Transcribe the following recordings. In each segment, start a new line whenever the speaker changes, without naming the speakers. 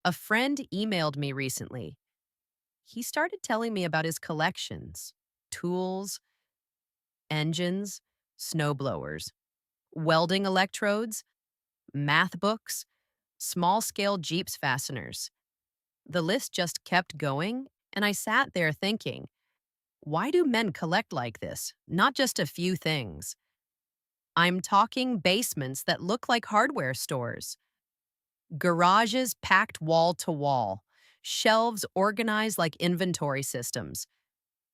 A friend emailed me recently. He started telling me about his collections: tools, engines, snowblowers, welding electrodes, math books, small scale Jeeps fasteners. The list just kept going, and I sat there thinking, why do men collect like this? Not just a few things. I'm talking basements that look like hardware stores, garages packed wall to wall, shelves organized like inventory systems.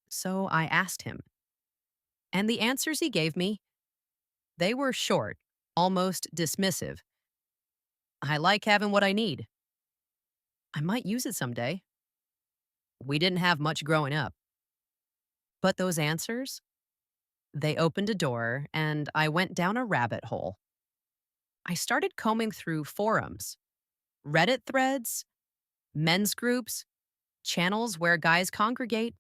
So I asked him, and the answers he gave me, they were short, almost dismissive. I like having what I need. I might use it someday. We didn't have much growing up. But those answers, they opened a door and I went down a rabbit hole. I started combing through forums, Reddit threads, men's groups, channels where guys congregate.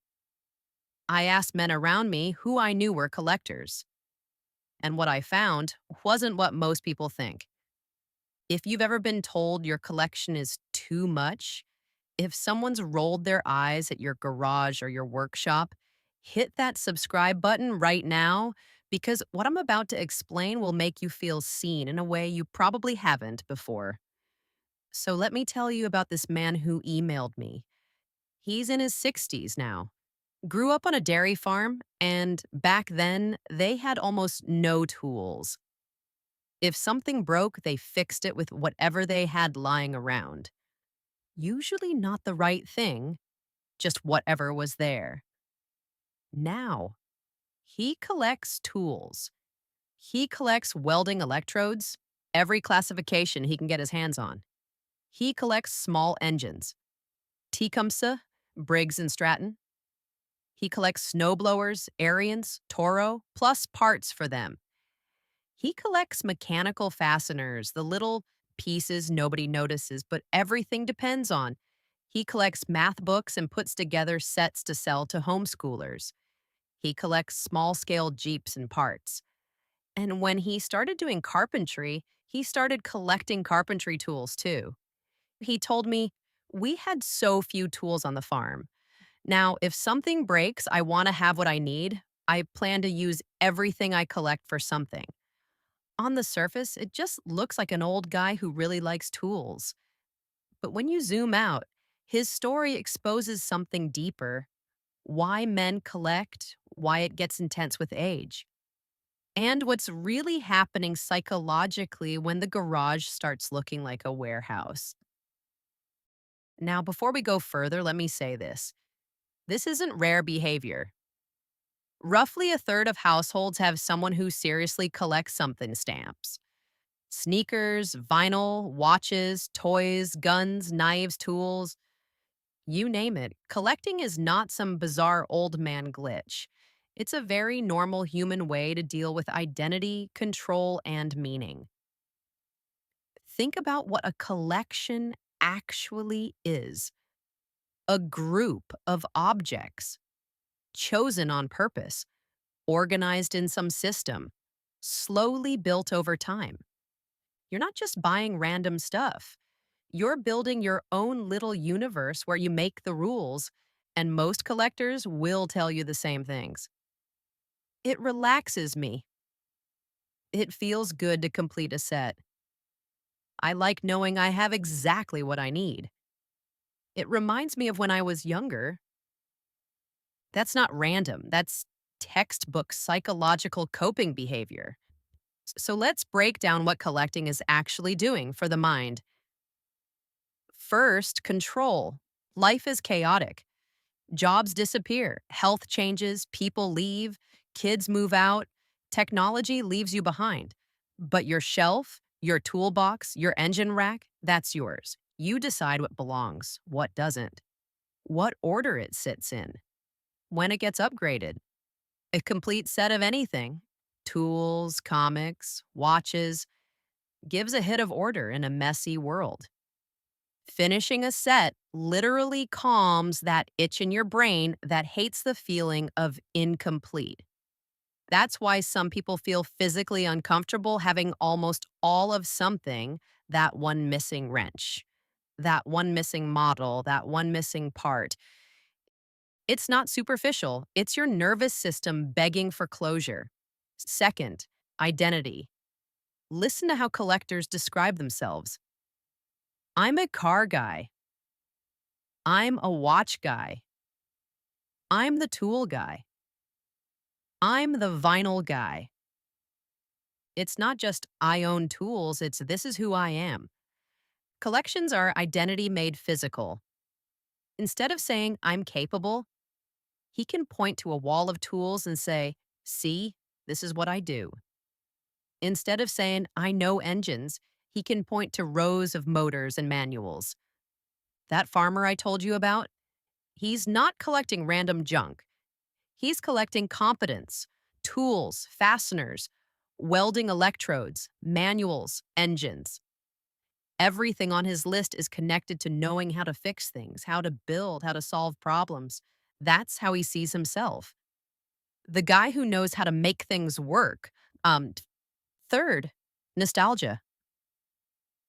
I asked men around me who I knew were collectors. And what I found wasn't what most people think. If you've ever been told your collection is too much, if someone's rolled their eyes at your garage or your workshop, hit that subscribe button right now because what I'm about to explain will make you feel seen in a way you probably haven't before. So let me tell you about this man who emailed me. He's in his 60s now. Grew up on a dairy farm, and back then, they had almost no tools. If something broke, they fixed it with whatever they had lying around. Usually not the right thing, just whatever was there. Now, he collects tools. He collects welding electrodes, every classification he can get his hands on. He collects small engines, Tecumseh, Briggs and Stratton. He collects snowblowers, Arians, Toro, plus parts for them. He collects mechanical fasteners, the little pieces nobody notices, but everything depends on. He collects math books and puts together sets to sell to homeschoolers. He collects small scale Jeeps and parts. And when he started doing carpentry, he started collecting carpentry tools too. He told me, we had so few tools on the farm. Now, if something breaks, I want to have what I need. I plan to use everything I collect for something. On the surface, it just looks like an old guy who really likes tools. But when you zoom out, his story exposes something deeper: why men collect, why it gets intense with age, and what's really happening psychologically when the garage starts looking like a warehouse. Now, before we go further, let me say this. This isn't rare behavior. Roughly a third of households have someone who seriously collects something: stamps. Sneakers, vinyl, watches, toys, guns, knives, tools, you name it. Collecting is not some bizarre old man glitch. It's a very normal human way to deal with identity, control, and meaning. Think about what a collection actually is: a group of objects chosen on purpose, organized in some system, slowly built over time. You're not just buying random stuff. You're building your own little universe where you make the rules, and most collectors will tell you the same things. It relaxes me. It feels good to complete a set. I like knowing I have exactly what I need. It reminds me of when I was younger. That's not random. That's textbook psychological coping behavior. So let's break down what collecting is actually doing for the mind. First, control. Life is chaotic. Jobs disappear, health changes, people leave, kids move out, technology leaves you behind. But your shelf, your toolbox, your engine rack, that's yours. You decide what belongs, what doesn't, what order it sits in, when it gets upgraded. A complete set of anything, tools, comics, watches, gives a hit of order in a messy world. Finishing a set literally calms that itch in your brain that hates the feeling of incomplete. That's why some people feel physically uncomfortable having almost all of something, that one missing wrench. that one missing model, that one missing part. It's not superficial, it's your nervous system begging for closure. Second, identity. Listen to how collectors describe themselves. I'm a car guy. I'm a watch guy. I'm the tool guy. I'm the vinyl guy. It's not just I own tools, it's this is who I am. Collections are identity made physical. Instead of saying I'm capable, he can point to a wall of tools and say, see, this is what I do. Instead of saying I know engines, he can point to rows of motors and manuals. That farmer I told you about, he's not collecting random junk. He's collecting competence, tools, fasteners, welding electrodes, manuals, engines. Everything on his list is connected to knowing how to fix things, how to build, how to solve problems. That's how he sees himself. The guy who knows how to make things work. Um, Third, nostalgia.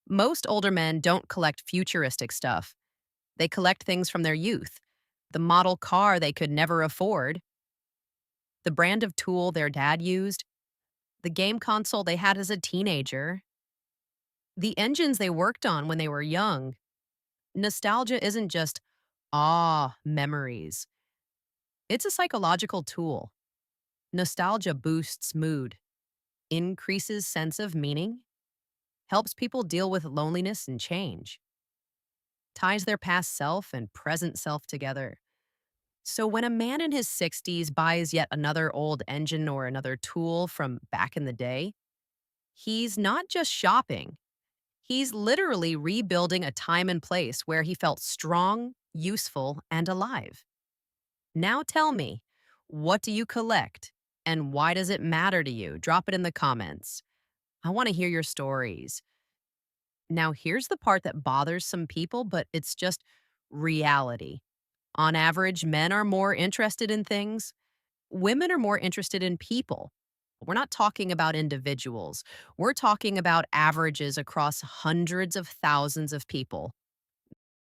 Most older men don't collect futuristic stuff. They collect things from their youth. The model car they could never afford, the brand of tool their dad used, the game console they had as a teenager, the engines they worked on when they were young. Nostalgia isn't just memories. It's a psychological tool. Nostalgia boosts mood, increases sense of meaning, helps people deal with loneliness and change, ties their past self and present self together. So when a man in his 60s buys yet another old engine or another tool from back in the day, he's not just shopping. He's literally rebuilding a time and place where he felt strong, useful, and alive. Now tell me, what do you collect? And why does it matter to you? Drop it in the comments. I want to hear your stories. Now, here's the part that bothers some people, but it's just reality. On average, men are more interested in things, women are more interested in people. We're not talking about individuals. We're talking about averages across hundreds of thousands of people.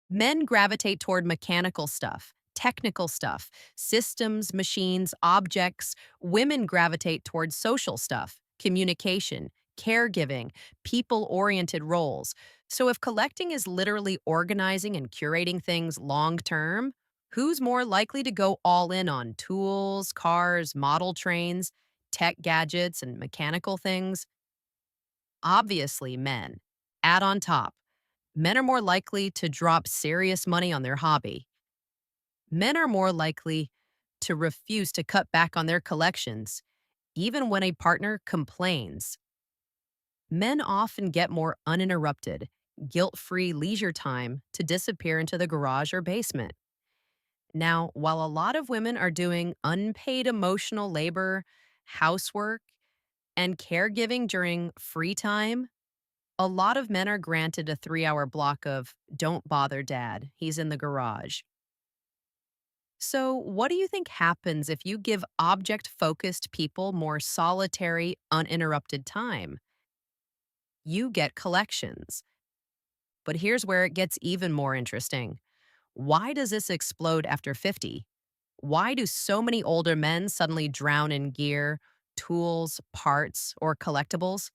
Men gravitate toward mechanical stuff, technical stuff, systems, machines, objects. Women gravitate toward social stuff, communication, caregiving, people oriented roles. So if collecting is literally organizing and curating things long term, who's more likely to go all in on tools, cars, model trains, tech gadgets, and mechanical things? Obviously, men. Add on top, men are more likely to drop serious money on their hobby. Men are more likely to refuse to cut back on their collections, even when a partner complains. Men often get more uninterrupted, guilt free leisure time to disappear into the garage or basement. Now, while a lot of women are doing unpaid emotional labor, housework, and caregiving during free time, a lot of men are granted a 3-hour block of don't bother dad, he's in the garage. So, what do you think happens if you give object focused people more solitary, uninterrupted time? You get collections. But here's where it gets even more interesting. Why does this explode after 50? Why do so many older men suddenly drown in gear, tools, parts, or collectibles?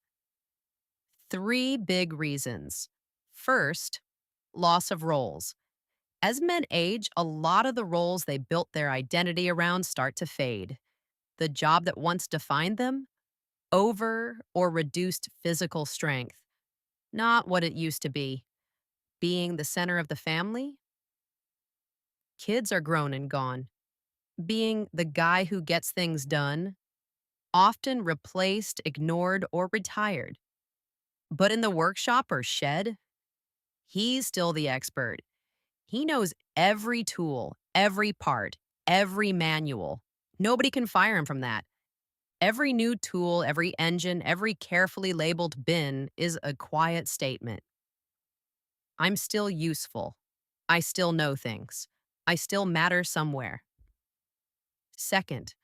Three big reasons. First, loss of roles. As men age, a lot of the roles they built their identity around start to fade. The job that once defined them, over or reduced physical strength. Not what it used to be. Being the center of the family, kids are grown and gone. Being the guy who gets things done, often replaced, ignored, or retired. But in the workshop or shed, he's still the expert. He knows every tool, every part, every manual. Nobody can fire him from that. Every new tool, every engine, every carefully labeled bin is a quiet statement. I'm still useful. I still know things. I still matter somewhere. Second,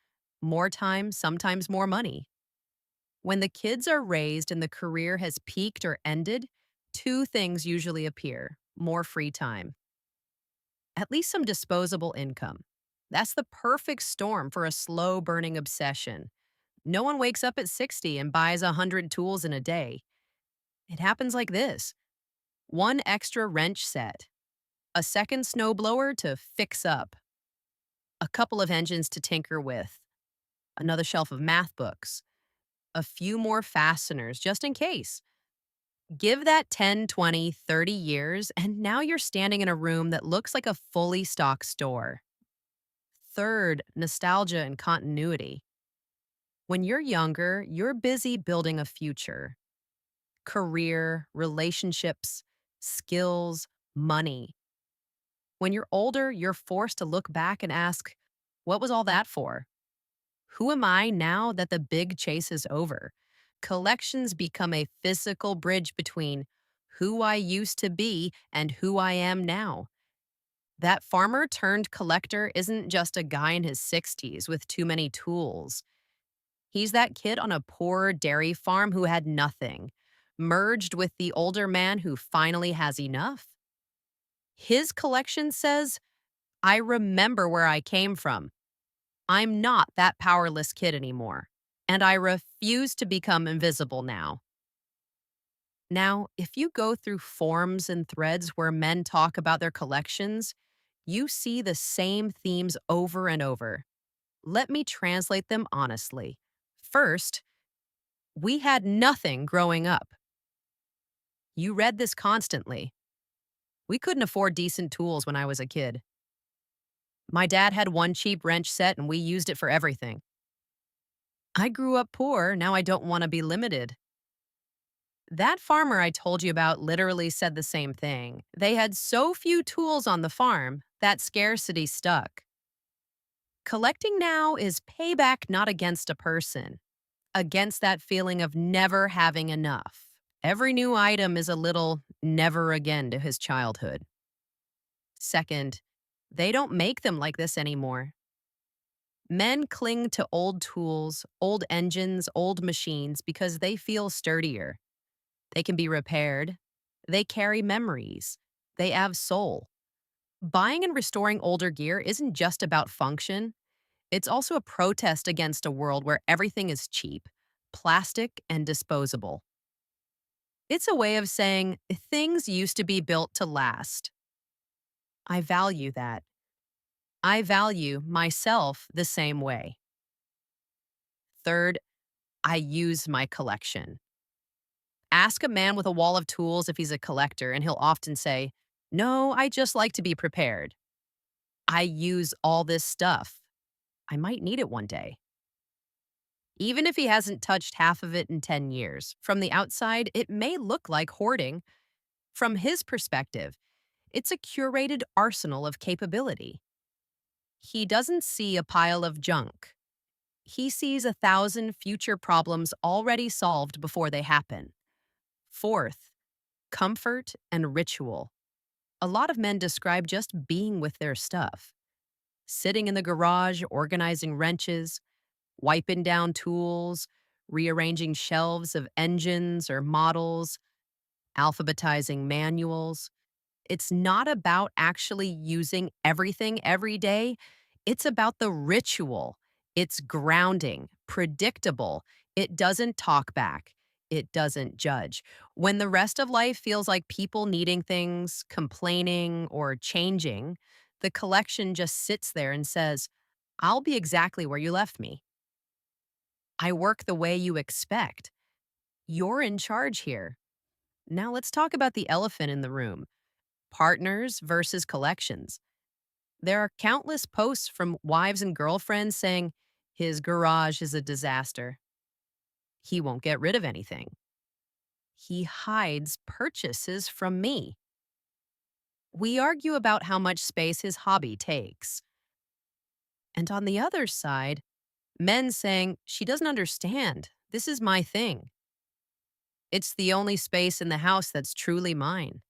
more time, sometimes more money. When the kids are raised and the career has peaked or ended, two things usually appear. more free time, at least some disposable income. That's the perfect storm for a slow burning obsession. No one wakes up at 60 and buys 100 tools in a day. It happens like this: one extra wrench set, a second snowblower to fix up, a couple of engines to tinker with, another shelf of math books, a few more fasteners just in case. Give that 10, 20, 30 years, and now you're standing in a room that looks like a fully stocked store. Third, nostalgia and continuity. When you're younger, you're busy building a future: career, relationships, skills, money. When you're older, you're forced to look back and ask, what was all that for? Who am I now that the big chase is over? Collections become a physical bridge between who I used to be and who I am now. That farmer turned collector isn't just a guy in his 60s with too many tools. He's that kid on a poor dairy farm who had nothing, merged with the older man who finally has enough. His collection says, I remember where I came from. I'm not that powerless kid anymore, and I refuse to become invisible now. Now, if you go through forums and threads where men talk about their collections, you see the same themes over and over. Let me translate them honestly. First, we had nothing growing up. You read this constantly. We couldn't afford decent tools when I was a kid. My dad had one cheap wrench set and we used it for everything. I grew up poor, now I don't want to be limited. That farmer I told you about literally said the same thing. They had so few tools on the farm, that scarcity stuck. Collecting now is payback not against a person, against that feeling of never having enough. Every new item is a little never again to his childhood. Second, they don't make them like this anymore. Men cling to old tools, old engines, old machines because they feel sturdier. They can be repaired. They carry memories. They have soul. Buying and restoring older gear isn't just about function, it's also a protest against a world where everything is cheap, plastic, and disposable. It's a way of saying things used to be built to last. I value that. I value myself the same way. Third, I use my collection. Ask a man with a wall of tools if he's a collector, and he'll often say, no, I just like to be prepared. I use all this stuff. I might need it one day. Even if he hasn't touched half of it in 10 years, from the outside, it may look like hoarding. From his perspective, it's a curated arsenal of capability. He doesn't see a pile of junk. He sees 1,000 future problems already solved before they happen. Fourth, comfort and ritual. A lot of men describe just being with their stuff. Sitting in the garage, organizing wrenches, wiping down tools, rearranging shelves of engines or models, alphabetizing manuals. It's not about actually using everything every day. It's about the ritual. It's grounding, predictable. It doesn't talk back. It doesn't judge. When the rest of life feels like people needing things, complaining, or changing, the collection just sits there and says, I'll be exactly where you left me. I work the way you expect. You're in charge here. Now let's talk about the elephant in the room: partners versus collections. There are countless posts from wives and girlfriends saying, his garage is a disaster. He won't get rid of anything. He hides purchases from me. We argue about how much space his hobby takes. And on the other side, men saying, she doesn't understand. This is my thing. It's the only space in the house that's truly mine.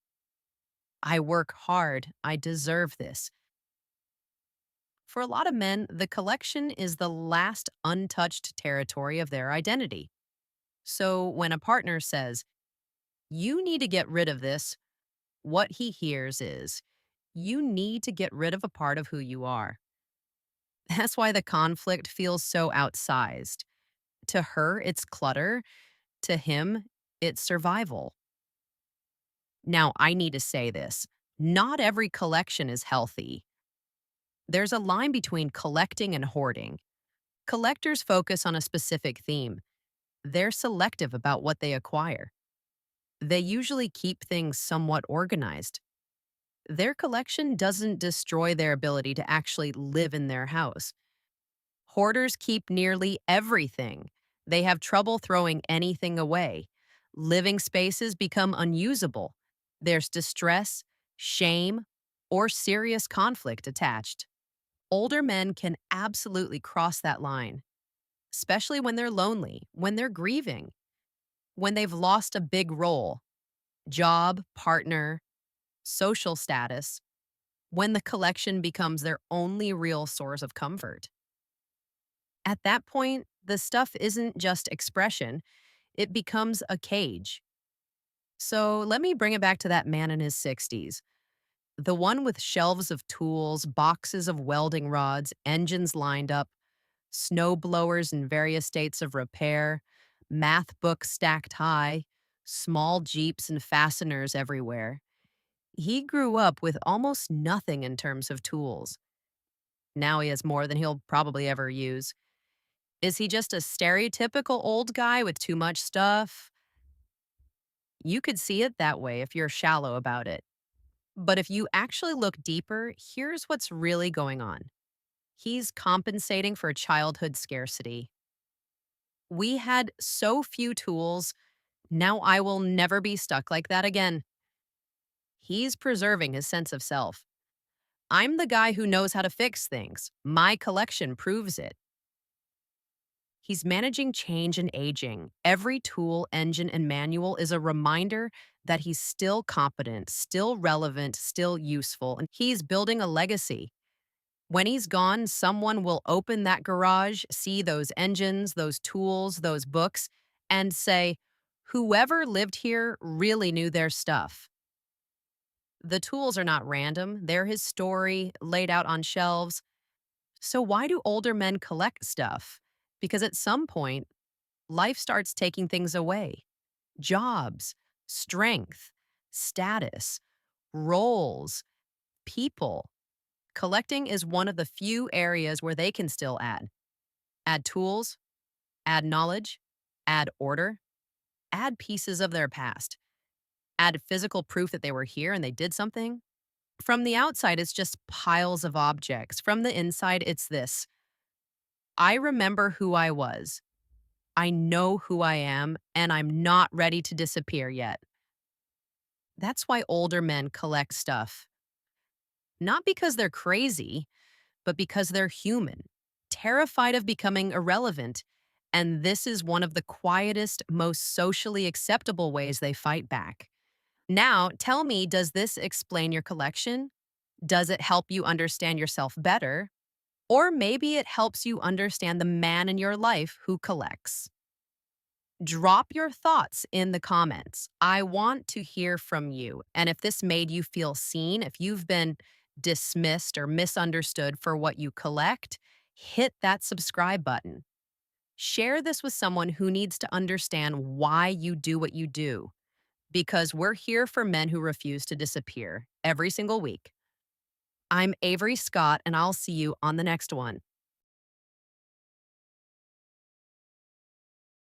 I work hard. I deserve this. For a lot of men, the collection is the last untouched territory of their identity. So when a partner says, you need to get rid of this, What he hears is, you need to get rid of a part of who you are. That's why the conflict feels so outsized. To her, it's clutter. To him, it's survival. Now, I need to say this. Not every collection is healthy. There's a line between collecting and hoarding. Collectors focus on a specific theme. They're selective about what they acquire. They usually keep things somewhat organized. Their collection doesn't destroy their ability to actually live in their house. Hoarders keep nearly everything. They have trouble throwing anything away. Living spaces become unusable. There's distress, shame, or serious conflict attached. Older men can absolutely cross that line, especially when they're lonely, when they're grieving, when they've lost a big role, job, partner, social status, when the collection becomes their only real source of comfort. At that point, the stuff isn't just expression, it becomes a cage. So let me bring it back to that man in his 60s. The one with shelves of tools, boxes of welding rods, engines lined up, snow blowers in various states of repair, math books stacked high, small jeeps and fasteners everywhere. He grew up with almost nothing in terms of tools. Now he has more than he'll probably ever use. Is he just a stereotypical old guy with too much stuff? You could see it that way if you're shallow about it. But if you actually look deeper, here's what's really going on. He's compensating for childhood scarcity. We had so few tools, now I will never be stuck like that again. He's preserving his sense of self. I'm the guy who knows how to fix things. My collection proves it. He's managing change and aging. Every tool, engine, and manual is a reminder that he's still competent, still relevant, still useful, and he's building a legacy. When he's gone, someone will open that garage, see those engines, those tools, those books, and say, whoever lived here really knew their stuff. The tools are not random, they're his story laid out on shelves. So, why do older men collect stuff? Because at some point, life starts taking things away: jobs, strength, status, roles, people. Collecting is one of the few areas where they can still add. Add tools, add knowledge, add order, add pieces of their past, add physical proof that they were here and they did something. From the outside, it's just piles of objects. From the inside, it's this: I remember who I was. I know who I am, and I'm not ready to disappear yet. That's why older men collect stuff. Not because they're crazy, but because they're human, terrified of becoming irrelevant. And this is one of the quietest, most socially acceptable ways they fight back. Now, tell me, does this explain your collection? Does it help you understand yourself better? Or maybe it helps you understand the man in your life who collects. Drop your thoughts in the comments. I want to hear from you. And if this made you feel seen, if you've been dismissed or misunderstood for what you collect, hit that subscribe button. Share this with someone who needs to understand why you do what you do, because we're here for men who refuse to disappear every single week. I'm Avery Scott, and I'll see you on the next one.